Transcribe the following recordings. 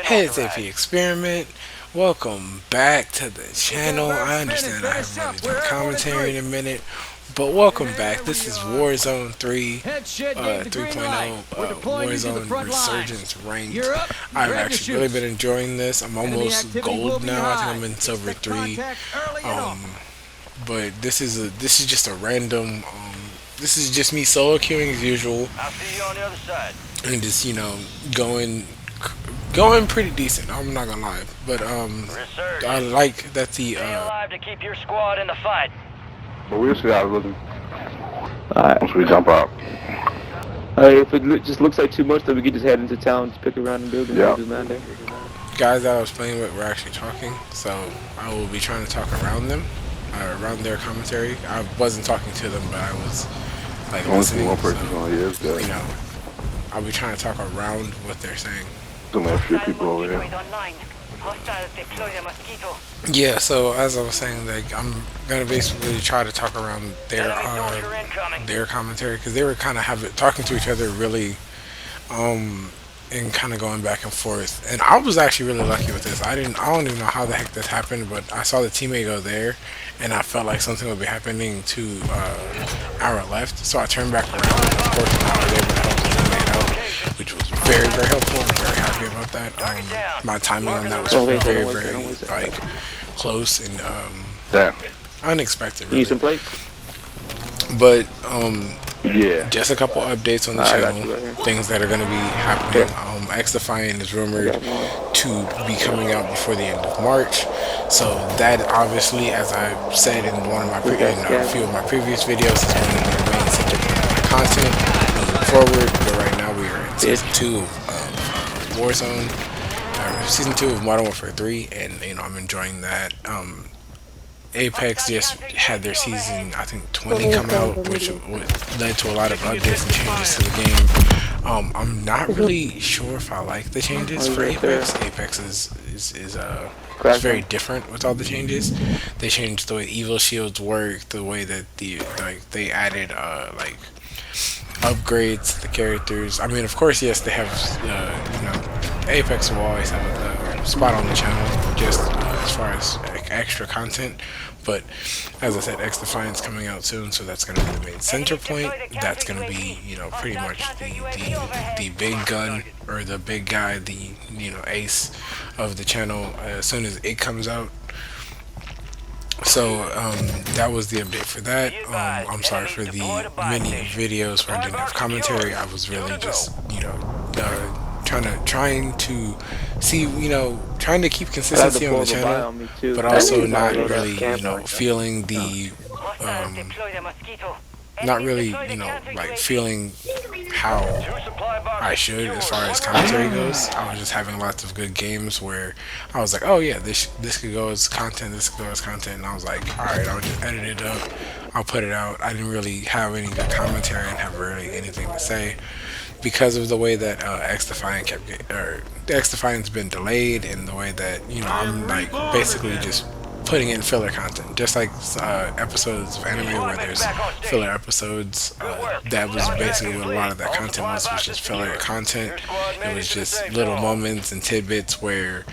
Hey, it's AP Experiment. Welcome back to the channel. I understand I haven't really done commentary in a minute, but welcome back. This is Warzone 3, 3.0, Warzone Resurgence Ranked. I've actually really been enjoying this. I'm almost gold now. I think I'm in silver 3. Um, but this is just a random. This is just me solo queuing as usual, I'll see you on the other side. and just going going pretty decent. I'm not gonna lie, but I Resurgence. like that the Stay alive to keep your squad in the fight. But we'll see how it looks Alright. once we jump out. If it just looks like too much, then we can just head into town, just pick around and build and Yeah. do that there. guys that I was playing with were actually talking, so I will be trying to talk around them, around their commentary. I wasn't talking to them, but I was like Only see listening. one person So, on here. It's good. I'll be trying to talk around what they're saying. Some extra people over here. online. Hostiles deploy the mosquito. Yeah, so as I was saying, like I'm gonna basically try to talk around Enemy soldier incoming. their commentary because they were kind of talking to each other really, and kind of going back and forth. And I was actually really lucky with this. I don't even know how the heck this happened, but I saw the teammate go there, and I felt like something would be happening to our left. So I turned back around. And of course, I was able to help the teammate out, which was very, very helpful. I'm very happy about that. My timing on that was very, very like close and Damn. unexpected, You need some really. plates? But Yeah. just a couple updates on the I got channel, you right here. things that are going to be happening. X Defiant is I rumored got one. to be coming out before the end of March. So that obviously, as I said in one of my a few of my previous videos, is going to be the main center point of my content moving forward. But right now we are in season 2 of Warzone, season 2 of Modern Warfare 3, and I'm enjoying that. Apex just had their season, I think 20 come out, which led to a lot of updates and changes to the game. I'm not really sure if I like the changes for Apex. Apex is very different with all the changes. They changed the way evil shields work, the way that they added upgrades to the characters. I mean, of course, yes, they have Apex will always have a spot on the channel just as far as extra content. But as I said, X Defiant's coming out soon, so that's going to be the main center point. That's going to be pretty much the big gun or the big guy, the ace of the channel as soon as it comes out. So that was the update for that. I'm sorry for the many videos where I didn't have commentary. I was really just trying to see trying to keep consistency on the channel, but also not really feeling the Hostiles deploy the mosquito. not really like feeling how I should as far as commentary goes. I was just having lots of good games where I was like, oh yeah, this could go as content, this could go as content, and I was like, all right, I'll just edit it up, I'll put it out. I didn't really have any good commentary and have really anything to say because of the way that X Defiant X Defiant's been delayed, and the way that I'm like basically just putting in filler content, just like episodes of anime where there's filler episodes. That was basically what a lot of that content was just filler content. It was just little moments and tidbits where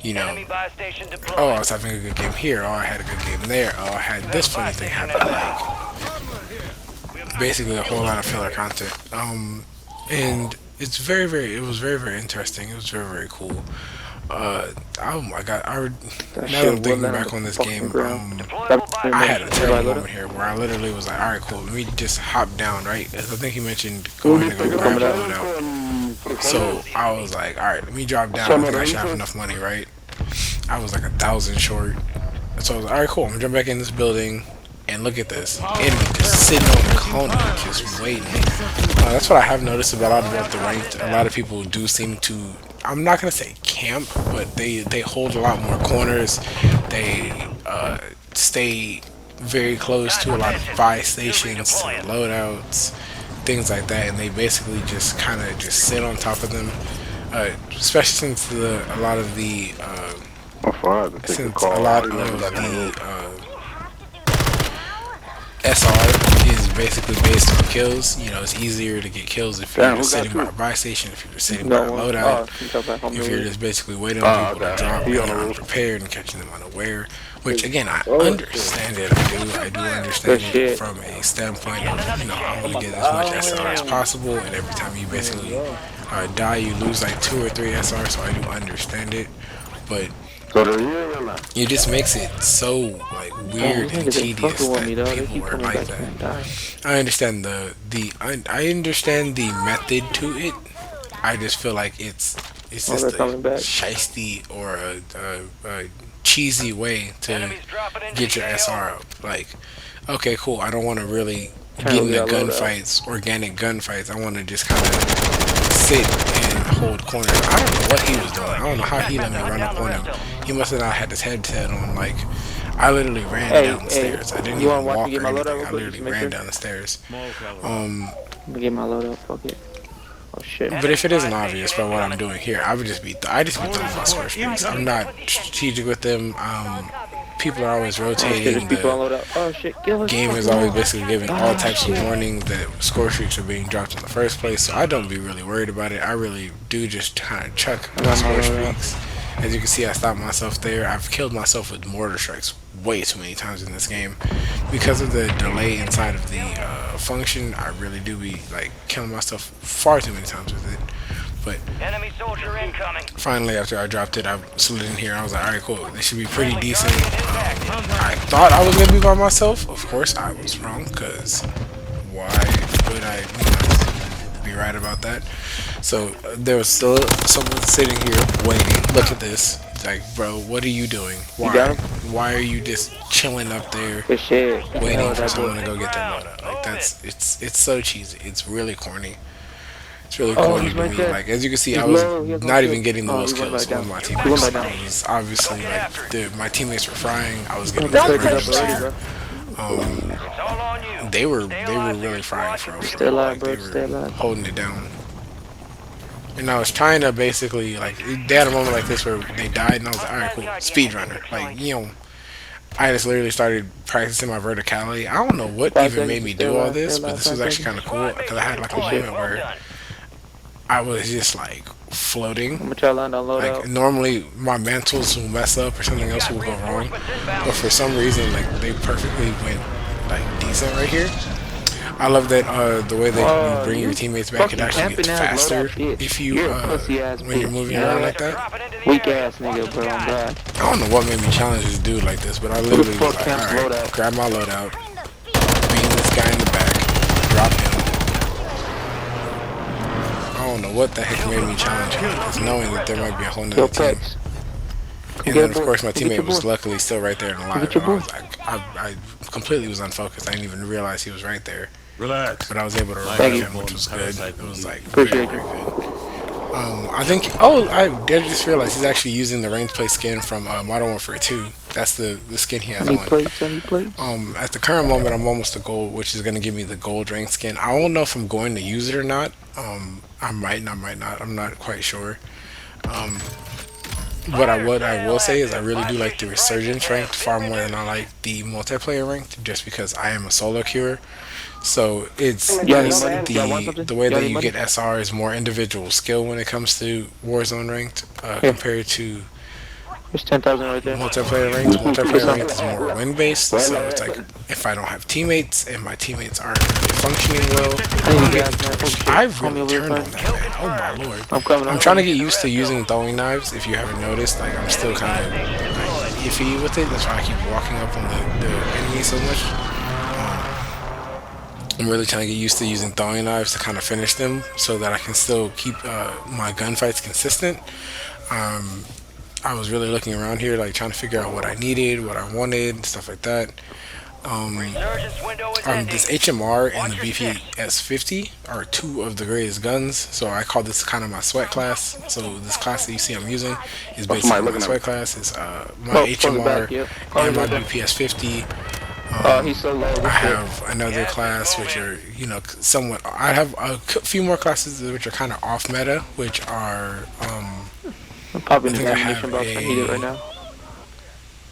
Enemy buy station deployed. oh, I was having a good game here, oh, I had a good game there, oh, I had this funny thing happen. Like basically a whole lot of filler content. And it's it was very, very interesting. It was very, very cool. Oh my god, now that I'm thinking back on this game, I had a terrible moment here where I literally was like, alright, cool, let me just hop down, right? I think he mentioned go ahead and go grab the loadout. So I was like, alright, let me drop down, I think I should have enough money, right? I was like 1,000 short. So I was like, alright, cool, I'm gonna jump back in this building. And look at this, enemy just sitting on the corner, just waiting. That's what I have noticed about the ranked. A lot of people do seem to, I'm not gonna say camp, but they hold a lot more corners. They stay very close to a lot of buy stations, loadouts, things like that, and they basically just kind of just sit on top of them. Especially since a lot of the SR is basically based on kills. You know, it's easier to get kills if you're Damn, who just got sitting by you? a buy station, if you're just sitting by a No one. loadout, Oh, you talk about home if you're release. just basically waiting on Oh, people to okay. drop and He on the they're roof. unprepared and catching them unaware. Which again, I Oh, understand it. I do Good understand it shit. from a standpoint of, you know, I want to get as much SR as possible, and every time you basically die, you lose like 2 or 3 SR. So I do understand it, but So they're here or not? it just makes it so like Damn, weird these and niggas ain't tedious fucking with me, that though. They people keep are coming like back that. here and dying. I understand I understand the method to it. I just feel like it's Oh, they're just a coming back. shiesty or a cheesy way to Enemies dropping into get the your AO. SR up. Like, okay, cool. I don't want to really Trying get to into get our load out. gunfights, organic gunfights. I want to just kind of sit and hold corners. I don't know what he was doing. I don't know how he let me run up on him. He must have not had his headset on. Like, I literally ran Hey, down the stairs. I didn't you wanna even watch me walk get or my load out anything. real I quick? Just literally to make ran sure. down the stairs. I'm gonna get my load out. Fuck it. Oh shit. But if it isn't obvious by what I'm doing here, I just be throwing my square space. I'm not strategic with them. People are always Oh shit, rotating. there's people on The load out. Oh shit, kill us. game is Fuck always no. basically giving all Ah, types of shit. warnings that score streaks are being dropped in the first place. So I don't be really worried about it. I really do just kind of chuck I my got my score load out. streaks. As you can see, I stopped myself there. I've killed myself with mortar strikes way too many times in this game because of the delay inside of the function. I really do be like killing myself far too many times with it. But Enemy soldier incoming. finally, after I dropped it, I slid in here. I was like, all right, cool. This should be pretty decent. I thought I was going to be by myself. Of course, I was wrong, because why would I be right about that? So there was still someone sitting here waiting. Look at this. Like, bro, what are you doing? You got him? Why are you just chilling up there Good shit. Hell, waiting for that someone boy. to go get their load out? Like, it's so cheesy. It's really corny. It's really Oh, corny he's to right me. there. Like, as you can see, He's I was low, he has no not shield. even getting the Oh, most he went kills back on down. my He went teammates. back down. It was obviously like my teammates were frying. I was getting Don't the take up already, range. bro. It's all on you. They were Stay really alive, frying squad. for us. Stay alive, Like, bro. they Stay were alive. holding it down. And I was trying to basically like they had a moment like this where they died, and I was like, all right, cool, speedrunner. Like, you know, I just literally started practicing my verticality. I don't know what 5 even made seconds. me Stay do all alive. Stay this, but alive. this 5 was actually seconds. kind of cool because I had like a moment where I was just like floating. I'm gonna try to land on load Like, out. normally my mantles will mess up or something else will go wrong, but for some reason like they perfectly went like decent right here. I love that the way that you bring your teammates back. It fucking actually gets camping ass faster loadout bitch. if you You're a pussy ass when you're bitch. moving You know around that? like that. Weak ass nigga, bro. I'm God. I don't know what made me challenge this dude like this, but I Who the literally was fuck like, camps alright, loadout? grab my loadout, beam this guy in the back, drop him. I don't know what the heck made me challenge him, because knowing that there might be a whole nother Yo, team. Peps. And then, of course, my teammate was luckily still right there and alive. Get your And I boy. was like, I completely was unfocused. I didn't even realize he was right there. Relax. But I was able to Thank revive you. him, which was good. It was like Appreciate very, you. very good. I think. Oh, I did just realize he's actually using the range play skin from Modern Warfare 2. That's the skin he has Any on. plates? Any plates? At the current moment, I'm almost to gold, which is going to give me the gold rank skin. I don't know if I'm going to use it or not. I might not. I'm not quite sure. What I will say is I really do like the resurgence ranked far more than I like the multiplayer ranked, just because I am a solo queuer. So it's Yeah, it's money? Y'all want the something? way Y'all that need you money? get SR is more individual skill when it comes to Warzone ranked Here. compared to There's 10,000 right there. multiplaire ranked. Multiplayer ranked is more win based, so it's like if I don't have teammates and my teammates aren't really functioning well, I need gas, man. Oh, shit. I've Call me really over turned here, on that, man. Oh my lord. I'm coming. I'm trying to get used to using throwing knives. If you haven't noticed, like I'm still kind of like iffy with it. That's why I keep walking up on the enemy so much. I'm really trying to get used to using throwing knives to kind of finish them, so that I can still keep my gunfights consistent. I was really looking around here, like trying to figure out what I needed, what I wanted, and stuff like that. Resurgence window is ending. This HMR and Watch the your six. BPS-50 are two of the greatest guns, so I call this kind of my sweat class. So this class that you see I'm using is basically somebody my looking at sweat me. class. It's my Oh, HMR back, yep. Oh, and my right there. BPS-50. Oh, he's so low. I Good shit. have another class which are, you know, somewhat. I have a few more classes which are kind of off meta, which are I'm popping I the think I ammunition have box. I need it right now.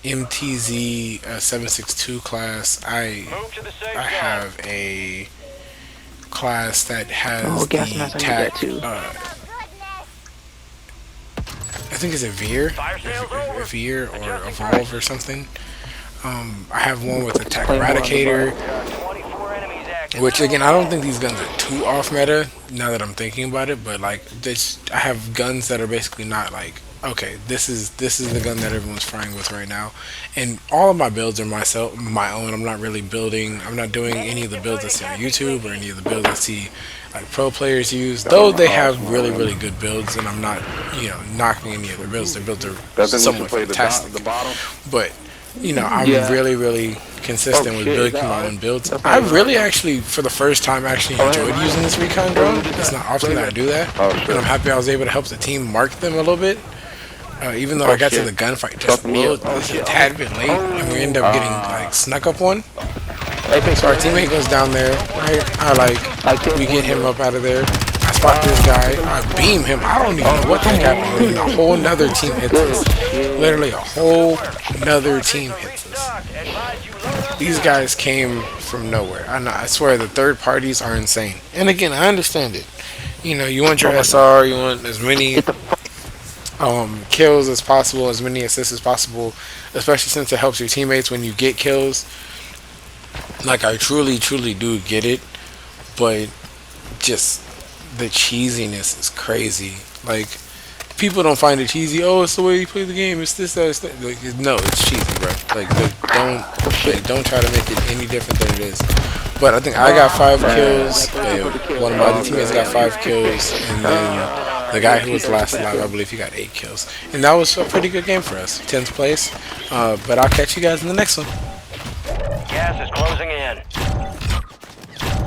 MTZ 762 class. Move to the safe I zone. have a class that Oh, has gas the mask, I need that tac. too. I think it's a veer, Fire sales a over. veer or Adjusting evolve price. or something. I have one with attack Claymore on the eradicator, Got 24 enemies active. which again I don't think these guns are too off meta now that I'm thinking about it. But like this, I have guns that are basically not like okay, this is the gun that everyone's frying with right now, and all of my builds are my own. I'm not really building. I'm not doing any of the builds I see on YouTube or any of the builds I see like pro players use. Though they have really good builds, and I'm not knocking any of their builds. Their builds are I think we should somewhat play fantastic, the bottom. but I'm Yeah. really consistent Oh, with shit, is building that my ours? own builds. That's I not really actually, for the first time, actually enjoyed using this recon drone. It's not often that I do that, Oh, and shit. I'm happy I was able to help the team mark them a little bit. Even though Oh, I got to shit. the gunfight just Fuck a me little, up. just a tad bit late, and we end up getting like snuck up on. So our teammate goes down there, right? We get him up out of there. I spot this guy. I beam him. I don't even know what the heck happened. And a whole nother team hits us. Literally a whole nother team hits us. Advise you load up. These guys came from nowhere. I swear the third parties are insane. And again, I understand it. You want your SR, you want as many kills as possible, as many assists as possible, especially since it helps your teammates when you get kills. Like I truly do get it, but just the cheesiness is crazy. Like people don't find it cheesy. Oh, it's the way you play the game. It's this, that, it's that. Like, no, it's cheesy, bro. Don't try to make it any different than it is. But I think I got 5 kills. One of my other teammates got 5 kills, and then the guy who was last alive, I believe he got 8 kills. And that was a pretty good game for us, 10th place. But I'll catch you guys in the next one. Gas is closing in.